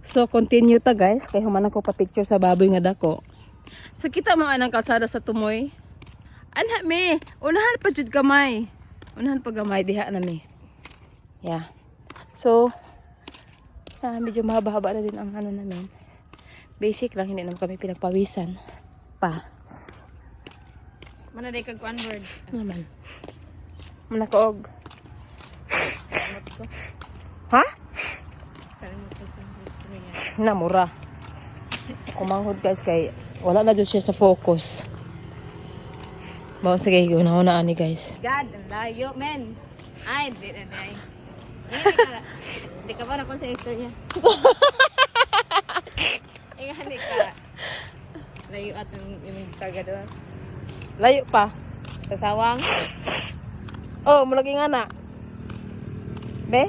So continue ta guys, kay human ako pa picture sa baboy nga dako. So kita mo anang kalsada sa tumoy. Anha me, unahan pa jud gamay. Unahan pa gamay diha na me. Yeah. So medyo mahaba-haba na din ang ano namin. Basic lang, hindi naman kami pinagpawisan pa. Mana day kag one word. Naman. Manakaog. Ha? Kalimot ko sa history niya. Namura. Kumanghod guys kay wala na dyan siya sa focus. Bawa sige, una-unaan ni guys. God, ang layo, men. Ay, di na day. Hindi ka ba napon sa history niya? Hindi ka. Layo at yung karga doon. Layo pa. Sa sawang. Oh, mulagi nga na. Be?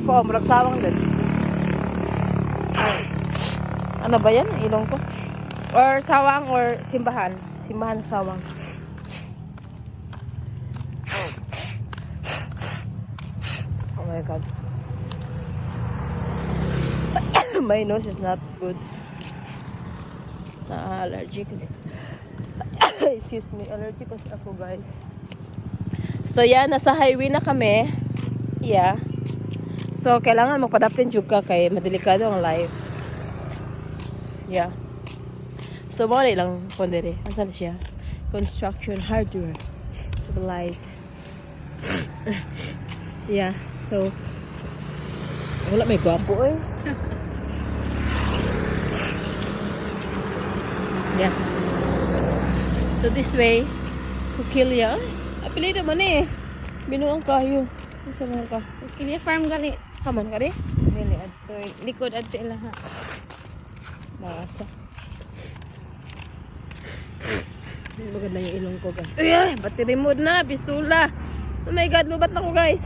Oo, mulag sawang din. Ano ba yan? Ilong ko? Or sawang or simbahan? Simbahan sawang. Oh my God. My nose is not good. Na-allergic kasi. Excuse me, allergic kasi ako guys. So yan, nasa highway na kami. Yeah. So kailangan magpadapin jud ka kay madelikado ang life. Yeah. So mo lang pondere. Asan siya? Construction hardware. Supplies. Yeah. So wala may gwapo eh. Yeah. So this way, Kukilya. Apelido man eh. Binuang kayo. Saan man ka? Kili farm gali. Kaman ka rin? Dili adto likod adto ilaha. Basta. Maganda yung ilong ko guys. Ay, battery mode na. Pistula. Oh my God, lubat na ko guys.